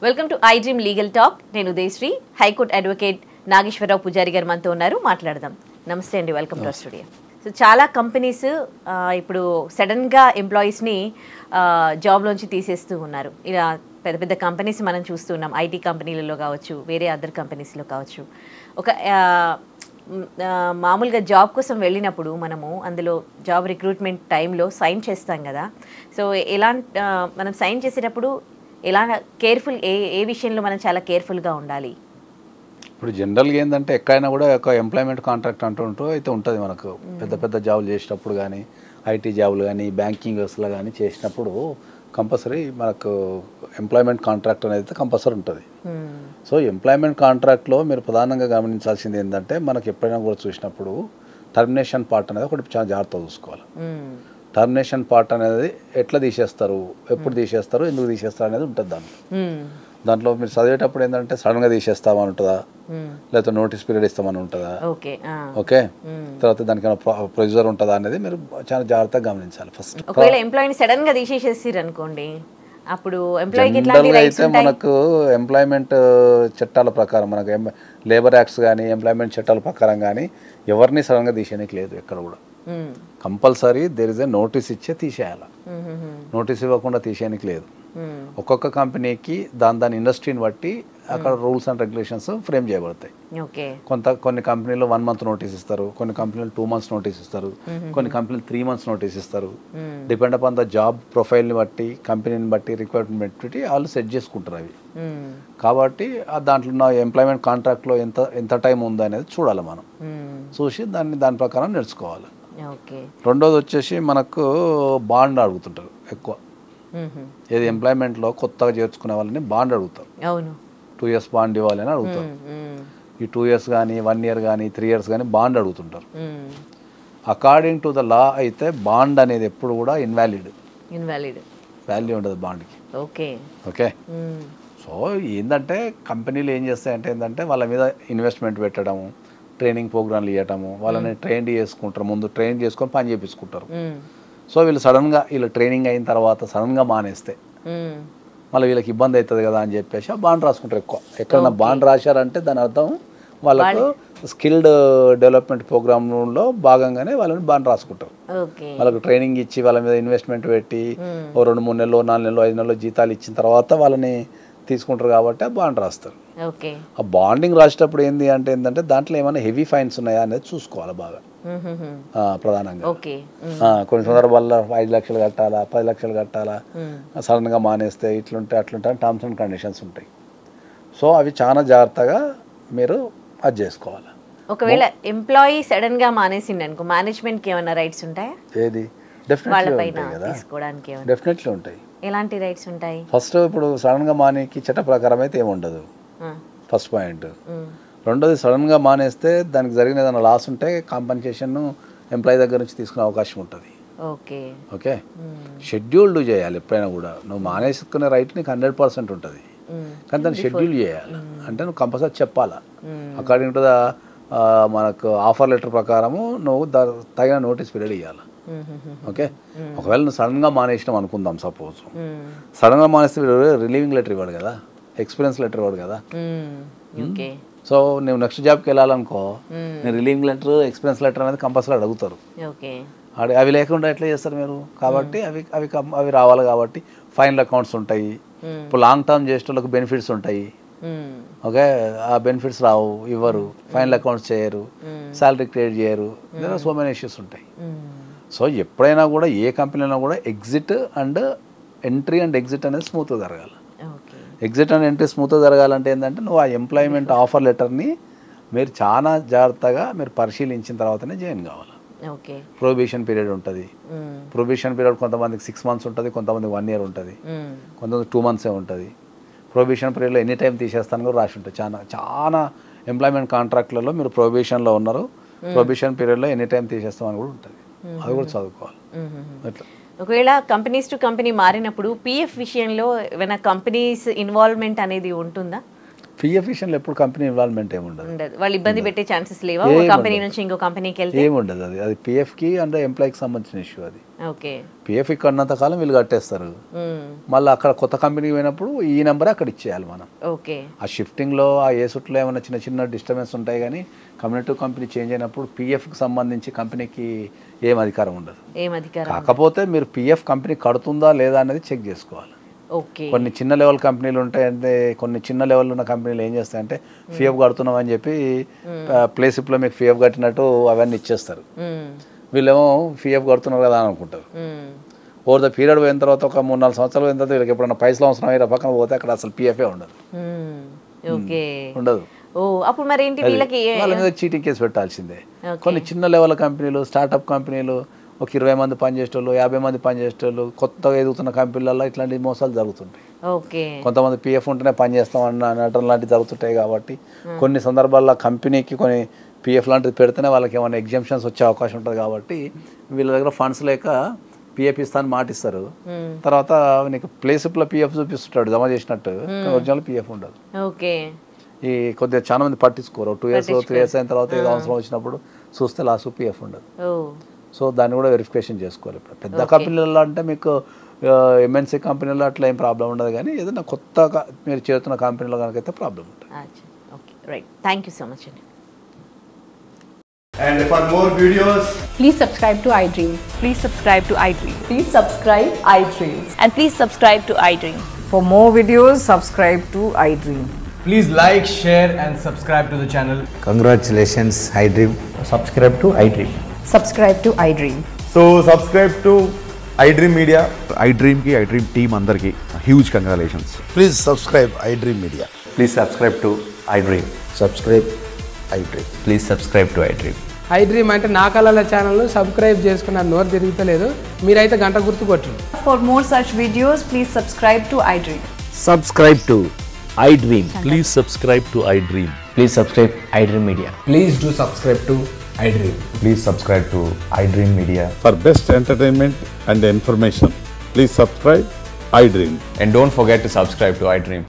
Welcome to iDream legal talk. నేను Udayasri, high court advocate Nageswararao పూజారి గారు మనతో ఉన్నారు. మాట్లాడదాం. నమస్తే అండి, వెల్కమ్ టు స్టూడియో. సో చాలా కంపెనీస్ ఇప్పుడు సడన్గా ఎంప్లాయీస్ని జాబ్లోంచి తీసేస్తూ ఉన్నారు. ఇలా పెద్ద పెద్ద కంపెనీస్ మనం చూస్తున్నాం. ఐటీ కంపెనీలలో కావచ్చు, వేరే అదర్ కంపెనీస్లో కావచ్చు. ఒక మామూలుగా జాబ్ కోసం వెళ్ళినప్పుడు మనము అందులో జాబ్ రిక్రూట్మెంట్ టైంలో సైన్ చేస్తాం కదా. సో మనం సైన్ చేసేటప్పుడు ఎలా కేర్ఫుల్, ఏ విషయంలో మనం చాలా కేర్ఫుల్గా ఉండాలి? ఇప్పుడు జనరల్గా ఏంటంటే ఎక్కడైనా కూడా ఒక ఎంప్లాయ్మెంట్ కాంట్రాక్ట్ అంటూ అయితే ఉంటుంది. మనకు పెద్ద పెద్ద జాబులు చేసేటప్పుడు కానీ, ఐటీ జాబులు కానీ, బ్యాంకింగ్ వ్యవస్థలో కానీ చేసినప్పుడు కంపల్సరీ మనకు ఎంప్లాయ్మెంట్ కాంట్రాక్ట్ అనేది కంపల్సరీ ఉంటుంది. సో ఎంప్లాయ్మెంట్ కాంట్రాక్ట్లో మీరు ప్రధానంగా గమనించాల్సింది ఏంటంటే, మనకు ఎప్పుడైనా కూడా చూసినప్పుడు టర్మినేషన్ పార్ట్ అనేది ఒకటి చాలా జాగ్రత్తగా చూసుకోవాలి. టర్మినేషన్ పార్ట్ అనేది ఎట్లా తీసేస్తారు, ఎప్పుడు తీసేస్తారు, ఎందుకు తీసేస్తారు అనేది ఉంటుంది దాంట్లో మీరు చదివేటప్పుడు ఏంటంటే సడన్గా తీసేస్తామని ఉంటుందా, లేకపోతే నోటీస్ పీరియడ్ ఇస్తామని ఉంటుందా, ఓకే, తర్వాత దానికైనా ప్రొసీజర్ ఉంటుందా అనేది మీరు చాలా జాగ్రత్తగా గమనించాలి. ఫస్ట్ ఒకవేళ ఎంప్లాయీని సడన్ గా తీసేసేసారు అనుకోండి, అప్పుడు అయితే మనకు ఎంప్లాయ్మెంట్ చట్టాల ప్రకారం, మనకు లేబర్ యాక్ట్స్ కానీ ఎంప్లాయ్మెంట్ చట్టాల ప్రకారం కానీ ఎవరిని సడన్గా తీసేయడానికి లేదు. ఎక్కడ కూడా compulsory there is a notice ఇచ్చే తీసేయాలి. నోటీస్ ఇవ్వకుండా తీసేయడానికి లేదు. ఒక్కొక్క కంపెనీకి దాని ఇండస్ట్రీని బట్టి అక్కడ రూల్స్ అండ్ రెగ్యులేషన్స్ ఫ్రేమ్ చేయబడతాయి. కొన్ని కంపెనీలు 1 month నోటీస్ ఇస్తారు, కొన్ని కంపెనీలు 2 months నోటీస్ ఇస్తారు, కొన్ని కంపెనీలు 3 months నోటీస్ ఇస్తారు. డిపెండ్ అపాన్ ద జాబ్ ప్రొఫైల్ని బట్టి, కంపెనీని బట్టి, రిక్వైర్మెంట్ బట్టి వాళ్ళు సెట్ చేసుకుంటారు అవి. కాబట్టి దాంట్లో ఉన్న ఎంప్లాయ్మెంట్ కాంట్రాక్ట్లో ఎంత టైం ఉందో అనేది చూడాలి. మనం చూసి దాని ప్రకారం నేర్చుకోవాలి. రెండోది వచ్చేసి మనకు బాండ్ అడుగుతుంటారు ఎక్కువ. ఏది ఎంప్లాయ్మెంట్లో కొత్తగా చేర్చుకునే వాళ్ళని బాండ్ అడుగుతారు. 2 years బాండ్ ఇవ్వాలి అని అడుగుతారు. ఈ 2 years కానీ 1 year కానీ 3 years కానీ బాండ్ అడుగుతుంటారు. అకార్డింగ్ టు ద లా అయితే బాండ్ అనేది ఎప్పుడు కూడా ఇన్వాలిడ్, వాల్యూ ఉండదు బాండ్కి. ఓకే. సో ఏంటంటే కంపెనీలు ఏం చేస్తాయంటే ఏంటంటే వాళ్ళ మీద ఇన్వెస్ట్మెంట్ పెట్టడము, ట్రైనింగ్ ప్రోగ్రాంలు ఇవ్వటము, వాళ్ళని ట్రైన్ చేసుకుంటారు, ముందు ట్రైన్ చేసుకొని పని చేయించుకుంటారు. సో వీళ్ళు సడన్గా ట్రైనింగ్ అయిన తర్వాత సడన్గా మానేస్తే మళ్ళీ వీళ్ళకి ఇబ్బంది అవుతుంది కదా అని చెప్పేసి బాండ్ రాసుకుంటారు ఎక్కువ. ఎక్కడన్నా బాండ్ రాశారంటే దాని అర్థం వాళ్ళకు స్కిల్డ్ డెవలప్మెంట్ ప్రోగ్రాంలో భాగంగానే వాళ్ళని బాండ్ రాసుకుంటారు. వాళ్ళకు ట్రైనింగ్ ఇచ్చి వాళ్ళ మీద ఇన్వెస్ట్మెంట్ పెట్టి 2-3 నెలలు 4 నెలలు 5 నెలలు జీతాలు ఇచ్చిన తర్వాత వాళ్ళని తీసుకుంటారు కాబట్టి ఆ బాండ్ రాస్తారు. ఆ బాండింగ్ రాసేటప్పుడు ఏంటంటే దాంట్లో ఏమైనా హెవీ ఫైన్స్ ఉన్నాయా అనేది చూసుకోవాలి బాగా ప్రధానంగా. కొన్ని సందర్భాల్లో 5 లక్షలు కట్టాలా, 10 లక్షలు కట్టాలా, సడన్గా మానేస్తే ఇట్లుంటే అట్లుంటే టర్మ్స్ అండ్ కండిషన్స్ ఉంటాయి. సో అవి చాలా జాగ్రత్తగా మీరు అది చేసుకోవాలి. ఒకవేళ ఎంప్లాయీ సడన్ గా మానేసింది అనుకో, మేనేజ్మెంట్ కి ఏమైనా రైట్స్ ఉంటాయా? ఏది డెఫినెట్లీ ఉంటాయి. ఎలాంటి రైట్స్ ఉంటాయి? ఫస్ట్ ఇప్పుడు సడన్ గా మానేకి చట్ట ప్రకారం అయితే ఏముండదు, ఫస్ట్ పాయింట్. రెండోది సడన్గా మానేస్తే దానికి జరిగిన ఏదైనా లాస్ ఉంటే కాంపన్సేషన్ ఎంప్లాయీ దగ్గర నుంచి తీసుకునే అవకాశం ఉంటుంది. ఓకే. షెడ్యూల్డ్ చేయాలి ఎప్పుడైనా కూడా. నువ్వు మానేసుకునే రైట్ నీకు 100% ఉంటుంది, కానీ దాన్ని షెడ్యూల్ చేయాలి. అంటే నువ్వు కంపల్సరీ చెప్పాలా. అకార్డింగ్ టు ద మనకు ఆఫర్ లెటర్ ప్రకారము నువ్వు తగిన నోటీస్ పీరియడ్ ఇవ్వాలి. ఓకే. ఒకవేళ నువ్వు సడన్గా మానేసినాం అనుకుందాం, సపోజ్ సడన్గా మానేస్తే రిలీవింగ్ లెటర్ ఇవ్వడు కదా, ఎక్స్పీరియన్స్ లెటర్ ఇవ్వడు కదా. సో నువ్వు నెక్స్ట్ జాబ్కి వెళ్ళాలనుకో, నేను రిలీవింగ్ లెటర్, ఎక్స్పీరియన్స్ లెటర్ అనేది కంపల్సరీ అడుగుతారు. అవి లేకుండా ఎట్లా చేస్తారు మీరు? కాబట్టి అవి రావాలి. కాబట్టి ఫైనల్ అకౌంట్స్ ఉంటాయి. ఇప్పుడు లాంగ్ టర్మ్ చేసే వాళ్ళకి బెనిఫిట్స్ ఉంటాయి. ఓకే. ఆ బెనిఫిట్స్ రావు, ఇవ్వరు, ఫైనల్ అకౌంట్స్ చేయరు, శాలరీ క్రియేట్ చేయరు. There are so many issues ఉంటాయి. సో ఎప్పుడైనా కూడా ఏ కంపెనీ అయినా కూడా ఎంట్రీ అండ్ ఎగ్జిట్ అనేది స్మూత్గా జరగాలి. ఎగ్జిట్ అండ్ ఎంట్రీ స్మూత్గా జరగాలంటే ఏంటంటే నువ్వు ఆ ఎంప్లాయ్మెంట్ ఆఫర్ లెటర్ని మీరు చాలా జాగ్రత్తగా మీరు పరిశీలించిన తర్వాతనే జాయిన్ కావాలి. ప్రొబేషన్ పీరియడ్ ఉంటుంది. ప్రొబేషన్ పీరియడ్ కొంతమందికి 6 months ఉంటుంది, కొంతమందికి 1 year ఉంటుంది, కొంతమంది 2 months ఉంటుంది. ప్రొబేషన్ పీరియడ్లో ఎనీ టైం తీసేస్తాను కూడా రాసి ఉంటుంది. చాలా ఎంప్లాయ్మెంట్ కాంట్రాక్ట్లలో మీరు ప్రొబేషన్లో ఉన్నారు, ప్రొబేషన్ పీరియడ్లో ఎనీ టైం తీసేస్తామని కూడా ఉంటుంది. అది కూడా చదువుకోవాలి. అట్లా ఒకవేళ కంపెనీస్ టు కంపెనీ మారినప్పుడు పిఎఫ్ విషయంలో ఏమైనా కంపెనీస్ ఇన్వాల్వ్మెంట్ అనేది ఉంటుందా? పిఎఫ్ విషయంలో ఎప్పుడు కంపెనీ ఇన్వాల్వ్మెంట్ ఏముండదు. వాళ్ళు ఇబ్బంది పెట్టే ఛాన్సెస్ లేవా కంపెనీ నుంచి ఇంకో కంపెనీకి వెళ్తే? ఏముండదు. అది పిఎఫ్కి అంటే ఎంప్లాయీకి సంబంధించిన ఇష్యూ. అది ఓకే పిఎఫ్ ఇక్కడ ఉన్నంత కాలం వీళ్ళు కట్టేస్తారు, మళ్ళీ అక్కడ కొత్త కంపెనీకి పోయినప్పుడు ఈ నెంబర్ అక్కడ ఇచ్చేయాలి మనం. ఓకే ఆ షిఫ్టింగ్లో ఆ ఏసుట్లో ఏమైనా చిన్న చిన్న డిస్టర్బెన్స్ ఉంటాయి, కానీ కంపెనీ టు కంపెనీ చేంజ్ అయినప్పుడు పిఎఫ్కి సంబంధించి కంపెనీకి ఏం అధికారం ఉండదు. కాకపోతే మీరు పిఎఫ్ కంపెనీ కడుతుందా లేదా అనేది చెక్ చేసుకోవాలి. కొన్ని చిన్న లెవెల్ కంపెనీలు ఉంటాయంటే, కొన్ని చిన్న లెవెల్ ఉన్న కంపెనీలు ఏం చేస్తాయంటే పిఎఫ్ కడుతున్నాం అని చెప్పి ప్లేసిప్లో మీకు పిఎఫ్ కట్టినట్టు అవన్నీ ఇచ్చేస్తారు. వీళ్ళేమో పిఎఫ్ కడుతున్నారు కదా అని అనుకుంటారు. ఓవర్ ద పీరియడ్ పోయిన తర్వాత ఒక 3-4 సంవత్సరాలు పోయిన తర్వాత వీళ్ళకి ఎప్పుడైనా పైసలు అవసరం అయ్యే పక్కన పోతే అక్కడ అసలు పిఎఫ్ఏ ఉండదు. వాళ్ళ మీద చీటింగ్ కేసు పెట్టాల్సిందే. కొన్ని చిన్న లెవెల్ కంపెనీలు, స్టార్ట్అప్ కంపెనీలు, ఒక 20 మంది పనిచేసేటోళ్ళు, 50 మంది పనిచేసేటోళ్ళు, కొత్తగా ఎదుగుతున్న కంపెనీలలో ఇట్లాంటి మోసాలు జరుగుతుంటాయి. కొంతమంది పిఎఫ్ ఉంటేనే పనిచేస్తాం అనటం లాంటివి జరుగుతుంటాయి. కాబట్టి కొన్ని సందర్భాల్లో కంపెనీకి కొన్ని పిఎఫ్ లాంటిది పెడితేనే వాళ్ళకి ఏమైనా ఎగ్జామ్షన్స్ వచ్చే అవకాశం ఉంటుంది. కాబట్టి వీళ్ళ దగ్గర ఫండ్స్ లేక పిఎఫ్ ఇస్తాను మాటిస్తారు, తర్వాత నీకు ప్లేసిప్లో పిఎఫ్ చూపిస్తుంటాడు జమ చేసినట్టు, ఒరిజినల్ పిఎఫ్ ఉండదు. ఈ కొద్దిగా చాలా మంది పట్టించుకోరు. 2 years 3 years అయిన తర్వాత ఏదో అవసరం వచ్చినప్పుడు చూస్తే లాస్ట్ పిఎఫ్ ఉండదు. సో దాన్ని కూడా వెరిఫికేషన్ చేసుకోవాలి. ఇప్పుడు పెద్ద కంపెనీలలో అంటే మీకు ఎంఎన్సీ కంపెనీలో అట్లా ఏం ప్రాబ్లం ఉండదు, కానీ ఏదైనా కొత్తగా మీరు చేరుతున్న కంపెనీలో కనుకైతే ప్రాబ్లం ఉంటుంది. Thank you so much. And for more videos, please subscribe to iDream. Please subscribe to iDream. Please subscribe iDream. And please subscribe to iDream. For more videos, subscribe to iDream. please like, share and subscribe to the channel. Congratulations, iDream. Subscribe to iDream. Subscribe to iDream. So subscribe to iDream Media. iDream ki iDream team andarki huge congratulations. Please subscribe iDream Media. Please subscribe to iDream. Subscribe iDream. Please subscribe to iDream. iDream అంటే నా కళల ఛానల్ను subscribe చేసుకున్నారు, నోరు తిరుగుతలేదు, మీరైతే గంట గుర్తు కొట్టండి. For more such videos, please subscribe to iDream. Subscribe to iDream. Please subscribe to iDream. Please subscribe iDream Media. Please do subscribe to iDream. Please subscribe to iDream Media. For best entertainment and information, please subscribe iDream. And don't forget to subscribe to iDream.